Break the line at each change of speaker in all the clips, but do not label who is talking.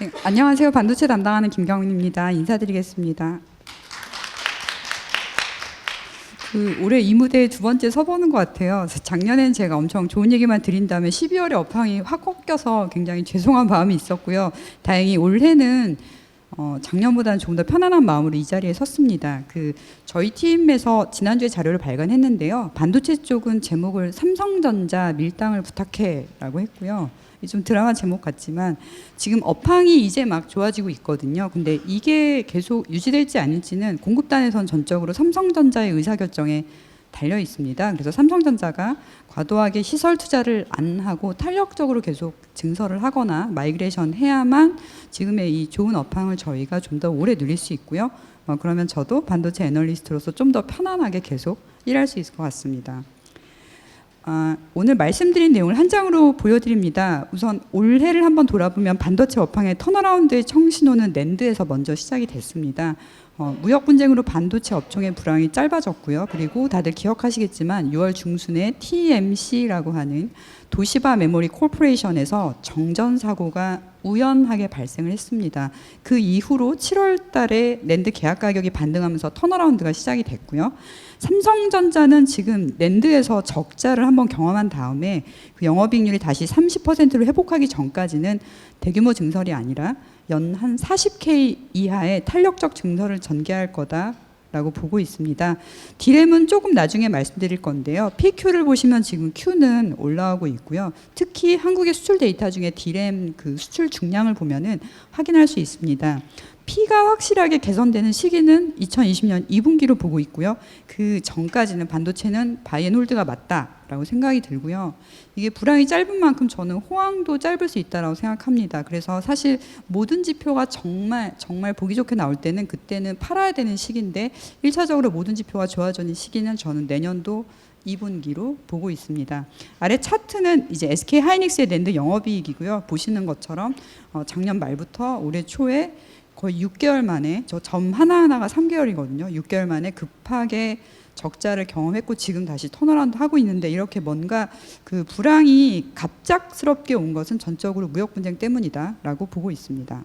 네, 안녕하세요. 반도체 담당하는 김경민입니다. 인사드리겠습니다. 올해 이 무대에 두 번째 서보는 것 같아요. 작년엔 제가 엄청 좋은 얘기만 드린 다음에 12월에 업황이 확 꺾여서 굉장히 죄송한 마음이 있었고요. 다행히 올해는 작년보다는 조금 더 편안한 마음으로 이 자리에 섰습니다. 저희 팀에서 지난주에 자료를 발간했는데요. 반도체 쪽은 제목을 삼성전자 밀당을 부탁해라고 했고요. 좀 드라마 제목 같지만 지금 업황이 이제 막 좋아지고 있거든요. 근데 이게 계속 유지될지 아닐지는 공급단에선 전적으로 삼성전자의 의사결정에 달려 있습니다. 그래서 삼성전자가 과도하게 시설 투자를 안 하고 탄력적으로 계속 증설을 하거나 마이그레이션 해야만 지금의 이 좋은 업황을 저희가 좀 더 오래 누릴 수 있고요. 그러면 저도 반도체 애널리스트로서 좀 더 편안하게 계속 일할 수 있을 것 같습니다. 오늘 말씀드린 내용을 한 장으로 보여드립니다. 우선 올해를 한번 돌아보면 반도체 업황의 턴어라운드의 청신호는 낸드에서 먼저 시작이 됐습니다. 무역 분쟁으로 반도체 업종의 불황이 짧아졌고요. 그리고 다들 기억하시겠지만 6월 중순에 TMC라고 하는 도시바 메모리 코퍼레이션에서 정전 사고가 우연하게 발생을 했습니다. 그 이후로 7월 달에 낸드 계약 가격이 반등하면서 턴어라운드가 시작이 됐고요. 삼성전자는 지금 낸드에서 적자를 한번 경험한 다음에 그 영업이익률이 다시 30%로 회복하기 전까지는 대규모 증설이 아니라 연 한 40K 이하의 탄력적 증설을 전개할 거다라고 보고 있습니다. 디램은 조금 나중에 말씀드릴 건데요. PQ를 보시면 지금 Q는 올라오고 있고요. 특히 한국의 수출 데이터 중에 디램 그 수출 중량을 보면은 확인할 수 있습니다. P가 확실하게 개선되는 시기는 2020년 2분기로 보고 있고요. 그 전까지는 반도체는 바이앤홀드가 맞다라고 생각이 들고요. 이게 불황이 짧은 만큼 저는 호황도 짧을 수 있다라고 생각합니다. 그래서 사실 모든 지표가 정말 보기 좋게 나올 때는 그때는 팔아야 되는 시기인데 1차적으로 모든 지표가 좋아지는 시기는 저는 내년도 2분기로 보고 있습니다. 아래 차트는 이제 SK 하이닉스의 낸드 영업이익이고요. 보시는 것처럼 작년 말부터 올해 초에 거의 6개월 만에 저 점 하나하나가 3개월이거든요. 6개월 만에 급하게 적자를 경험했고 지금 다시 턴어라운드 하고 있는데 이렇게 뭔가 그 불황이 갑작스럽게 온 것은 전적으로 무역 분쟁 때문이다라고 보고 있습니다.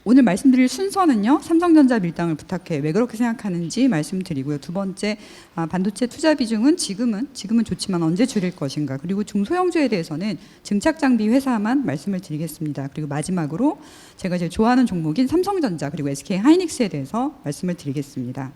오늘 말씀드릴 순서는요. 삼성전자 밀당을 부탁해. 왜 그렇게 생각하는지 말씀드리고요. 두 번째, 반도체 투자 비중은 지금은 좋지만 언제 줄일 것인가. 그리고 중소형주에 대해서는 증착장비 회사만 말씀을 드리겠습니다. 그리고 마지막으로 제가 제일 좋아하는 종목인 삼성전자 그리고 SK 하이닉스에 대해서 말씀을 드리겠습니다.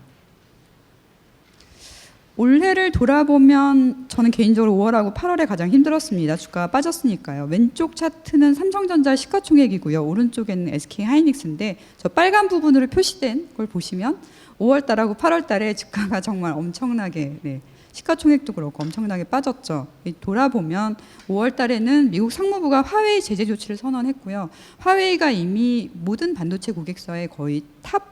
올해를 돌아보면 저는 개인적으로 5월하고 8월에 가장 힘들었습니다. 주가가 빠졌으니까요. 왼쪽 차트는 삼성전자 시가총액이고요. 오른쪽에는 SK 하이닉스인데 저 빨간 부분으로 표시된 걸 보시면 5월 달하고 8월 달에 주가가 정말 엄청나게 시가총액도 그렇고 엄청나게 빠졌죠. 돌아보면 5월 달에는 미국 상무부가 화웨이 제재 조치를 선언했고요. 화웨이가 이미 모든 반도체 고객사의 거의 탑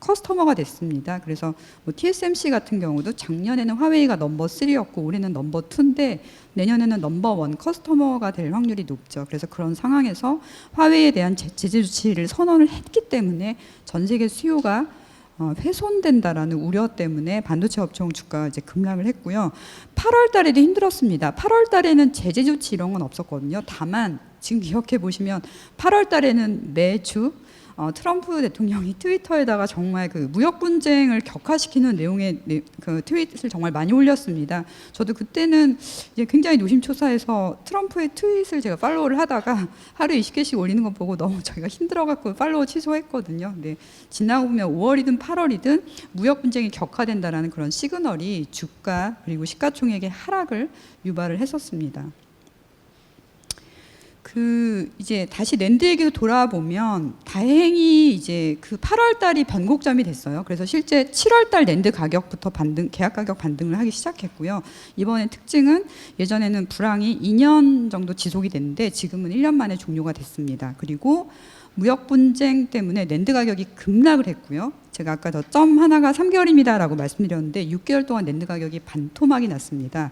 커스터머가 됐습니다. 그래서 TSMC 같은 경우도 작년에는 화웨이가 넘버 3였고 올해는 넘버 2인데 내년에는 넘버 1 커스터머가 될 확률이 높죠. 그래서 그런 상황에서 화웨이에 대한 제재 조치를 선언을 했기 때문에 전 세계 수요가 훼손된다라는 우려 때문에 반도체 업종 주가가 이제 급락을 했고요. 8월 달에도 힘들었습니다. 8월 달에는 제재 조치 이런 건 없었거든요. 다만 지금 기억해 보시면 8월 달에는 매주 트럼프 대통령이 트위터에다가 정말 그 무역 분쟁을 격화시키는 내용의 그 트윗을 정말 많이 올렸습니다. 저도 그때는 이제 굉장히 노심초사해서 트럼프의 트윗을 제가 팔로우를 하다가 하루에 20개씩 올리는 거 보고 너무 저희가 힘들어갖고 팔로우 취소했거든요. 근데 지나고 보면 5월이든 8월이든 무역 분쟁이 격화된다라는 그런 시그널이 주가 그리고 시가총액의 하락을 유발을 했었습니다. 이제 다시 낸드 얘기로 돌아보면 다행히 이제 8월 달이 변곡점이 됐어요. 그래서 실제 7월 달 낸드 가격부터 계약 가격 반등을 하기 시작했고요. 이번에 특징은 예전에는 불황이 2년 정도 지속이 됐는데 지금은 1년 만에 종료가 됐습니다. 그리고 무역 분쟁 때문에 낸드 가격이 급락을 했고요. 제가 아까 저 점 하나가 3개월입니다라고 말씀드렸는데 6개월 동안 낸드 가격이 반토막이 났습니다.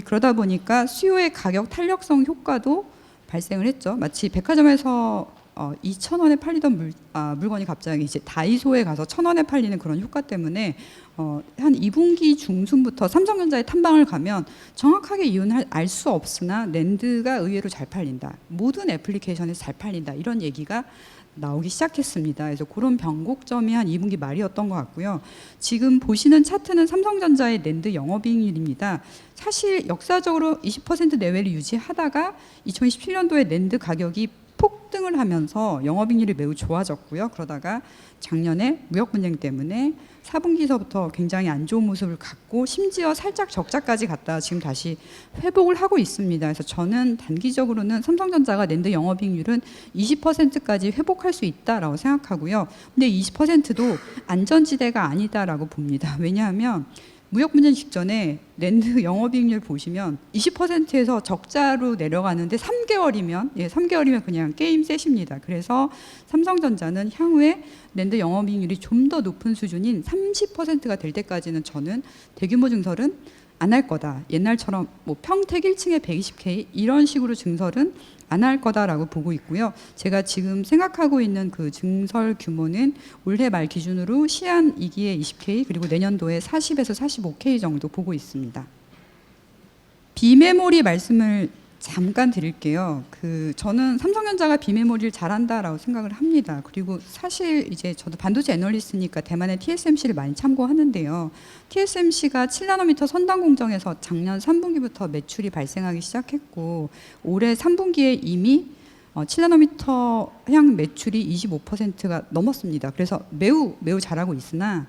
그러다 보니까 수요의 가격 탄력성 효과도 발생을 했죠. 마치 백화점에서 2,000원에 팔리던 물건이 갑자기 이제 다이소에 가서 1,000원에 팔리는 그런 효과 때문에 한 2분기 중순부터 삼성전자의 탐방을 가면 정확하게 이유는 알 수 없으나 낸드가 의외로 잘 팔린다. 모든 애플리케이션에서 잘 팔린다. 이런 얘기가 나오기 시작했습니다. 그래서 그런 변곡점이 한 2분기 말이었던 것 같고요. 지금 보시는 차트는 삼성전자의 낸드 영업이익률입니다. 사실 역사적으로 20% 내외를 유지하다가 2017년도에 낸드 가격이 폭등을 하면서 영업이익률이 매우 좋아졌고요. 그러다가 작년에 무역 분쟁 때문에 4분기서부터 굉장히 안 좋은 모습을 갖고 심지어 살짝 적자까지 갔다가 지금 다시 회복을 하고 있습니다. 그래서 저는 단기적으로는 삼성전자가 낸드 영업이익률은 20%까지 회복할 수 있다라고 생각하고요. 근데 20%도 안전지대가 아니다라고 봅니다. 왜냐하면 무역 분쟁 직전에 낸드 영업이익률 보시면 20%에서 적자로 내려가는데 3개월이면 그냥 게임 셋입니다. 그래서 삼성전자는 향후에 낸드 영업이익률이 좀 더 높은 수준인 30%가 될 때까지는 저는 대규모 증설은 안 할 거다. 옛날처럼 뭐 평택 1층에 120K 이런 식으로 증설은 안 할 거다라고 보고 있고요. 제가 지금 생각하고 있는 그 증설 규모는 올해 말 기준으로 시안 2기에 20K 그리고 내년도에 40에서 45K 정도 보고 있습니다. 비메모리 말씀을 잠깐 드릴게요. 저는 삼성전자가 비메모리를 잘한다라고 생각을 합니다. 그리고 사실 이제 저도 반도체 애널리스트니까 대만의 TSMC를 많이 참고하는데요. TSMC가 7나노미터 선단 공정에서 작년 3분기부터 매출이 발생하기 시작했고 올해 3분기에 이미 7나노미터 향 매출이 25%가 넘었습니다. 그래서 매우 잘하고 있으나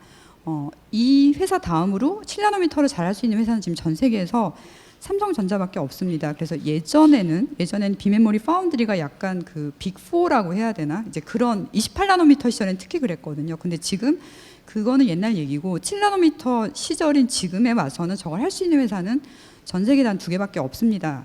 이 회사 다음으로 7나노미터를 잘할 수 있는 회사는 지금 전 세계에서 삼성전자밖에 없습니다. 그래서 예전에는 비메모리 파운드리가 약간 그 빅4라고 해야 되나? 이제 그런 28나노미터 시절엔 특히 그랬거든요. 근데 지금 그거는 옛날 얘기고 7나노미터 시절인 지금에 와서는 저걸 할 수 있는 회사는 전 세계에 단 2개밖에 없습니다.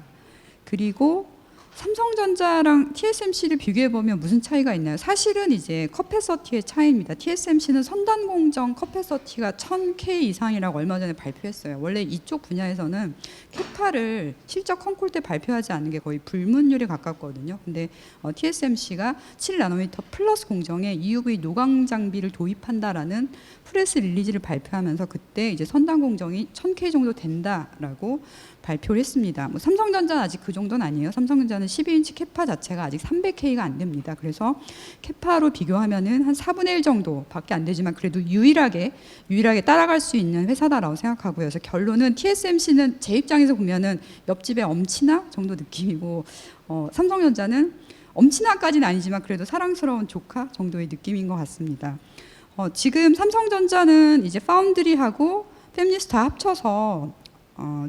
그리고 삼성전자랑 TSMC를 비교해보면 무슨 차이가 있나요? 사실은 이제 커패서티의 차이입니다. TSMC는 선단 공정 커패서티가 1000K 이상이라고 얼마 전에 발표했어요. 원래 이쪽 분야에서는 캐파를 실적 컨콜 때 발표하지 않는 게 거의 불문율에 가깝거든요. 근데 TSMC가 7나노미터 플러스 공정에 EUV 노광 장비를 도입한다라는 프레스 릴리즈를 발표하면서 그때 이제 선단 공정이 1000K 정도 된다라고 발표를 했습니다. 뭐 삼성전자는 아직 그 정도는 아니에요. 삼성전자는 12인치 캐파 자체가 아직 300K가 안 됩니다. 그래서 캐파로 비교하면은 한 4분의 1 정도밖에 안 되지만 그래도 유일하게 따라갈 수 있는 회사다라고 생각하고요. 그래서 결론은 TSMC는 제 입장에서 보면은 옆집의 엄친아 정도 느낌이고 삼성전자는 엄친아까지는 아니지만 그래도 사랑스러운 조카 정도의 느낌인 것 같습니다. 지금 삼성전자는 이제 파운드리하고 팹리스 다 합쳐서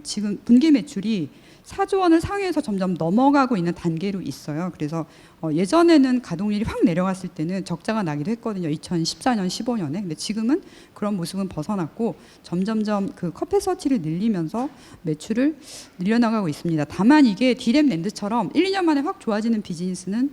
지금 분기 매출이 4조 원을 상회해서 점점 넘어가고 있는 단계로 있어요. 그래서 예전에는 가동률이 확 내려갔을 때는 적자가 나기도 했거든요. 2014년, 15년에. 근데 지금은 그런 모습은 벗어났고 점점점 그 커패서티를 늘리면서 매출을 늘려나가고 있습니다. 다만 이게 D램 낸드처럼 1, 2년 만에 확 좋아지는 비즈니스는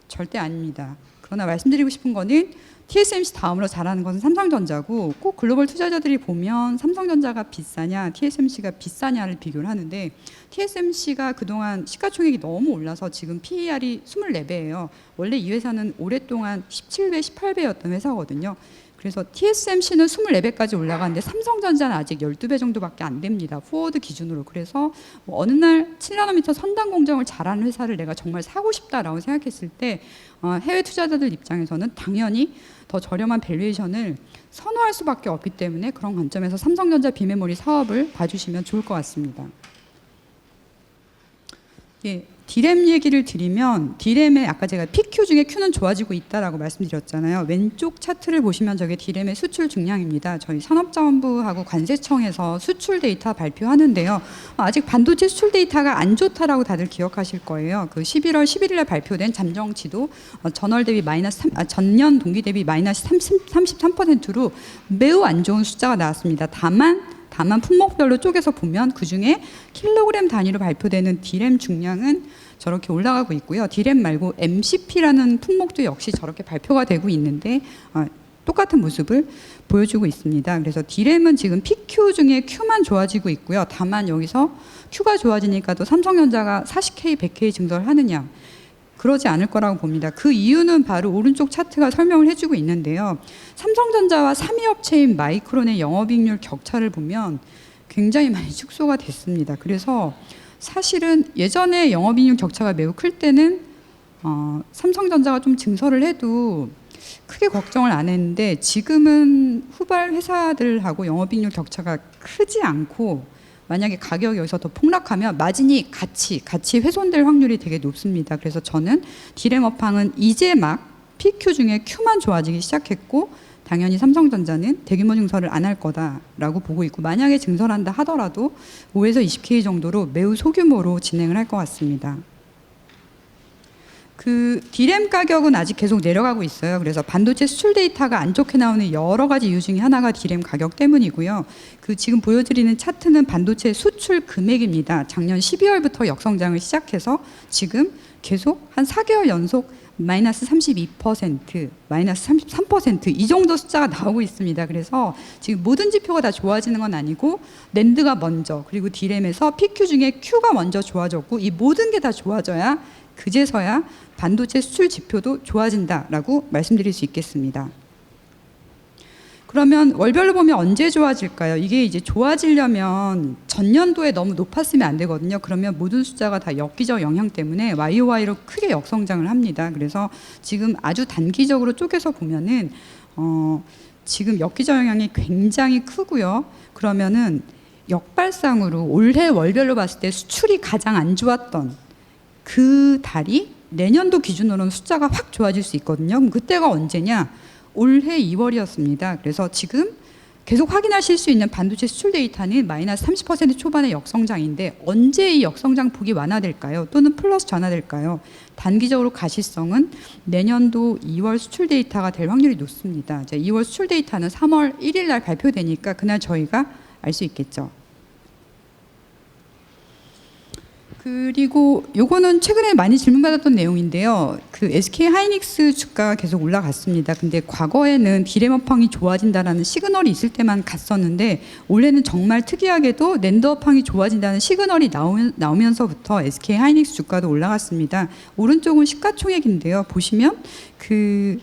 절대 아닙니다. 그러나 말씀드리고 싶은 거는 TSMC 다음으로 잘하는 것은 삼성전자고 꼭 글로벌 투자자들이 보면 삼성전자가 비싸냐 TSMC가 비싸냐를 비교를 하는데 TSMC가 그동안 시가총액이 너무 올라서 지금 PER이 24배예요. 원래 이 회사는 오랫동안 17배, 18배였던 회사거든요. 그래서 TSMC는 24배까지 올라가는데 삼성전자는 아직 12배 정도밖에 안 됩니다. 포워드 기준으로. 그래서 어느 날 7나노미터 선단 공정을 잘하는 회사를 내가 정말 사고 싶다라고 생각했을 때 해외 투자자들 입장에서는 당연히 더 저렴한 밸류에이션을 선호할 수밖에 없기 때문에 그런 관점에서 삼성전자 비메모리 사업을 봐주시면 좋을 것 같습니다. 예, D램 얘기를 드리면 D램에 아까 제가 PQ 중에 Q는 좋아지고 있다라고 말씀드렸잖아요. 왼쪽 차트를 보시면 저게 D램의 수출 증량입니다. 저희 산업자원부하고 관세청에서 수출 데이터 발표하는데요. 아직 반도체 수출 데이터가 안 좋다라고 다들 기억하실 거예요. 그 11월 11일에 발표된 잠정치도 전월 대비 전년 동기 대비 마이너스 33%로 매우 안 좋은 숫자가 나왔습니다. 다만 품목별로 쪼개서 보면 그중에 킬로그램 단위로 발표되는 D램 중량은 저렇게 올라가고 있고요. D램 말고 MCP라는 품목도 역시 저렇게 발표가 되고 있는데 똑같은 모습을 보여주고 있습니다. 그래서 D램은 지금 PQ 중에 Q만 좋아지고 있고요. 다만 여기서 Q가 좋아지니까 또 삼성전자가 40K, 100K 증설하느냐. 그러지 않을 거라고 봅니다. 그 이유는 바로 오른쪽 차트가 설명을 해주고 있는데요. 삼성전자와 3위 업체인 마이크론의 영업이익률 격차를 보면 굉장히 많이 축소가 됐습니다. 그래서 사실은 예전에 영업이익률 격차가 매우 클 때는 삼성전자가 좀 증설을 해도 크게 걱정을 안 했는데 지금은 후발 회사들하고 영업이익률 격차가 크지 않고 만약에 가격이 여기서 더 폭락하면 마진이 같이 훼손될 확률이 되게 높습니다. 그래서 저는 디램 업황은 이제 막 PQ 중에 Q만 좋아지기 시작했고 당연히 삼성전자는 대규모 증설을 안 할 거다라고 보고 있고 만약에 증설한다 하더라도 5에서 20K 정도로 매우 소규모로 진행을 할 것 같습니다. 그 디램 가격은 아직 계속 내려가고 있어요. 그래서 반도체 수출 데이터가 안 좋게 나오는 여러 가지 이유 중에 하나가 디램 가격 때문이고요. 그 지금 보여드리는 차트는 반도체 수출 금액입니다. 작년 12월부터 역성장을 시작해서 지금 계속 한 4개월 연속 마이너스 32%, 마이너스 33% 이 정도 숫자가 나오고 있습니다. 그래서 지금 모든 지표가 다 좋아지는 건 아니고 낸드가 먼저 그리고 디램에서 PQ 중에 Q가 먼저 좋아졌고 이 모든 게 다 좋아져야 그제서야 반도체 수출 지표도 좋아진다라고 말씀드릴 수 있겠습니다. 그러면 월별로 보면 언제 좋아질까요? 이게 이제 좋아지려면 전년도에 너무 높았으면 안 되거든요. 그러면 모든 숫자가 다 엽기적 영향 때문에 YOY로 크게 역성장을 합니다. 그래서 지금 아주 단기적으로 쪼개서 보면은 지금 엽기적 영향이 굉장히 크고요. 그러면은 역발상으로 올해 월별로 봤을 때 수출이 가장 안 좋았던 그 달이 내년도 기준으로는 숫자가 확 좋아질 수 있거든요. 그럼 그때가 언제냐? 올해 2월이었습니다. 그래서 지금 계속 확인하실 수 있는 반도체 수출 데이터는 마이너스 30% 초반의 역성장인데 언제 이 역성장 폭이 완화될까요? 또는 플러스 전환될까요? 단기적으로 가시성은 내년도 2월 수출 데이터가 될 확률이 높습니다. 2월 수출 데이터는 3월 1일 날 발표되니까 그날 저희가 알 수 있겠죠. 그리고 요거는 최근에 많이 질문받았던 내용인데요. 그 SK 하이닉스 주가가 계속 올라갔습니다. 근데 과거에는 디램 업황이 좋아진다라는 시그널이 있을 때만 갔었는데 올해는 정말 특이하게도 낸드 업황이 좋아진다는 시그널이 나오면서부터 SK 하이닉스 주가도 올라갔습니다. 오른쪽은 시가총액인데요. 보시면 그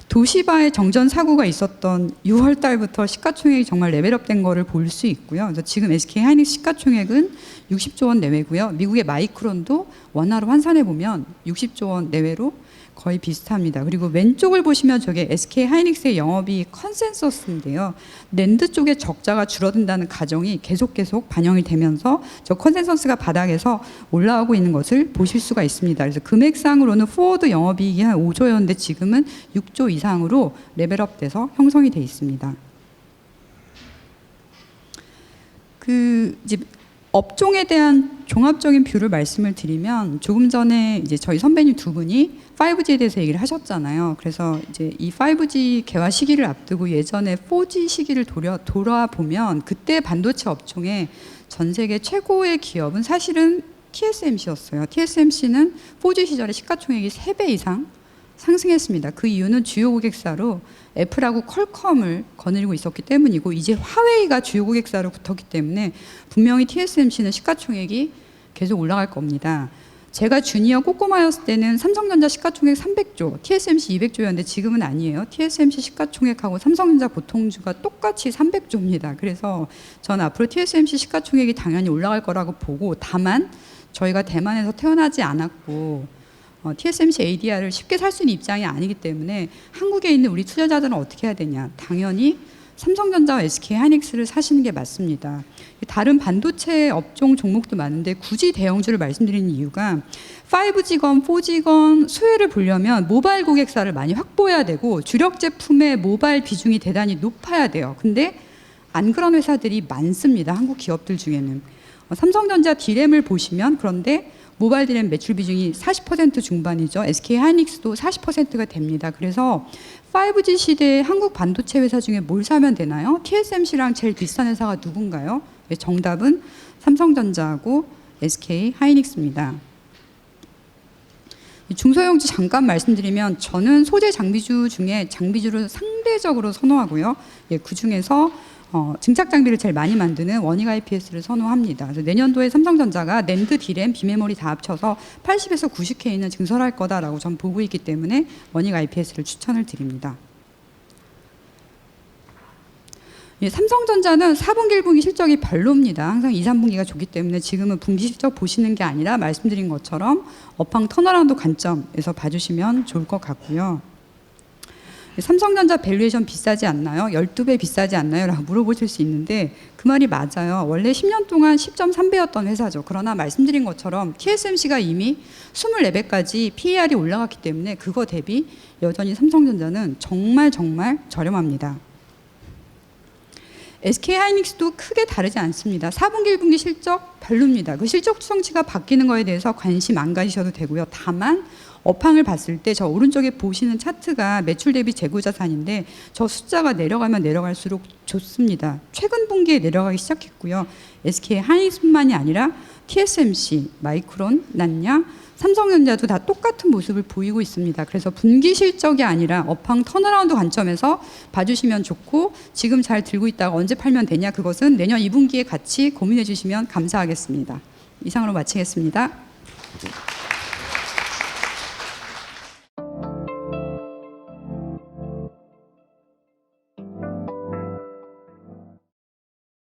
도시바의 정전 사고가 있었던 6월 달부터 시가총액이 정말 레벨업된 거를 볼 수 있고요. 그래서 지금 SK 하이닉스 시가총액은 60조 원 내외고요. 미국의 마이크론도 원화로 환산해 보면 60조 원 내외로 거의 비슷합니다. 그리고 왼쪽을 보시면 저게 SK 하이닉스의 영업이익 컨센서스인데요. 낸드 쪽에 적자가 줄어든다는 가정이 계속 반영이 되면서 저 컨센서스가 바닥에서 올라오고 있는 것을 보실 수가 있습니다. 그래서 금액상으로는 포워드 영업이익이 한 5조였는데 지금은 6조 이상으로 레벨업돼서 형성이 돼 있습니다. 이제 업종에 대한 종합적인 뷰를 말씀을 드리면 조금 전에 이제 저희 선배님 두 분이 5G에 대해서 얘기를 하셨잖아요. 그래서 이제 이 5G 개화 시기를 앞두고 예전에 4G 시기를 돌아보면 그때 반도체 업종의 전 세계 최고의 기업은 사실은 TSMC였어요. TSMC는 4G 시절에 시가총액이 3배 이상 상승했습니다. 그 이유는 주요 고객사로 애플하고 퀄컴을 거느리고 있었기 때문이고 이제 화웨이가 주요 고객사로 붙었기 때문에 분명히 TSMC는 시가총액이 계속 올라갈 겁니다. 제가 주니어 꼬꼬마였을 때는 삼성전자 시가총액 300조, TSMC 200조였는데 지금은 아니에요. TSMC 시가총액하고 삼성전자 보통주가 똑같이 300조입니다. 그래서 전 앞으로 TSMC 시가총액이 당연히 올라갈 거라고 보고 다만 저희가 대만에서 태어나지 않았고 TSMC ADR을 쉽게 살 수 있는 입장이 아니기 때문에 한국에 있는 우리 투자자들은 어떻게 해야 되냐. 당연히 삼성전자와 SK 하이닉스를 사시는 게 맞습니다. 다른 반도체 업종 종목도 많은데 굳이 대형주를 말씀드리는 이유가 5G건 4G건 수혜를 보려면 모바일 고객사를 많이 확보해야 되고 주력 제품의 모바일 비중이 대단히 높아야 돼요. 근데 안 그런 회사들이 많습니다. 한국 기업들 중에는. 삼성전자 디램을 보시면 그런데 모바일 디램 매출 비중이 40% 중반이죠. SK 하이닉스도 40%가 됩니다. 그래서 5G 시대에 한국 반도체 회사 중에 뭘 사면 되나요? TSMC랑 제일 비슷한 회사가 누군가요? 네, 정답은 삼성전자하고 SK 하이닉스입니다. 중소형주 잠깐 말씀드리면 저는 소재 장비주 중에 장비주를 상대적으로 선호하고요. 그 중에서 증착 장비를 제일 많이 만드는 원익 IPS를 선호합니다. 그래서 내년도에 삼성전자가 낸드, 디램, 비메모리 다 합쳐서 80에서 90K는 증설할 거다라고 전 보고 있기 때문에 원익 IPS를 추천을 드립니다. 예, 삼성전자는 4분기, 1분기 실적이 별로입니다. 항상 2, 3분기가 좋기 때문에 지금은 분기 실적 보시는 게 아니라 말씀드린 것처럼 업황 턴어라운드 관점에서 봐주시면 좋을 것 같고요. 삼성전자 밸류에이션 비싸지 않나요? 12배 비싸지 않나요? 라고 물어보실 수 있는데 그 말이 맞아요. 원래 10년 동안 10.3배였던 회사죠. 그러나 말씀드린 것처럼 TSMC가 이미 24배까지 PER이 올라갔기 때문에 그거 대비 여전히 삼성전자는 정말 저렴합니다. SK하이닉스도 크게 다르지 않습니다. 4분기, 1분기 실적 별로입니다. 그 실적 추정치가 바뀌는 거에 대해서 관심 안 가지셔도 되고요. 다만 업황을 봤을 때 저 오른쪽에 보시는 차트가 매출 대비 재고 자산인데 저 숫자가 내려가면 내려갈수록 좋습니다. 최근 분기에 내려가기 시작했고요. SK하이닉스뿐만이 아니라 TSMC, 마이크론, 난냐, 삼성전자도 다 똑같은 모습을 보이고 있습니다. 그래서 분기 실적이 아니라 업황 턴어라운드 관점에서 봐주시면 좋고 지금 잘 들고 있다가 언제 팔면 되냐 그것은 내년 2분기에 같이 고민해 주시면 감사하겠습니다. 이상으로 마치겠습니다.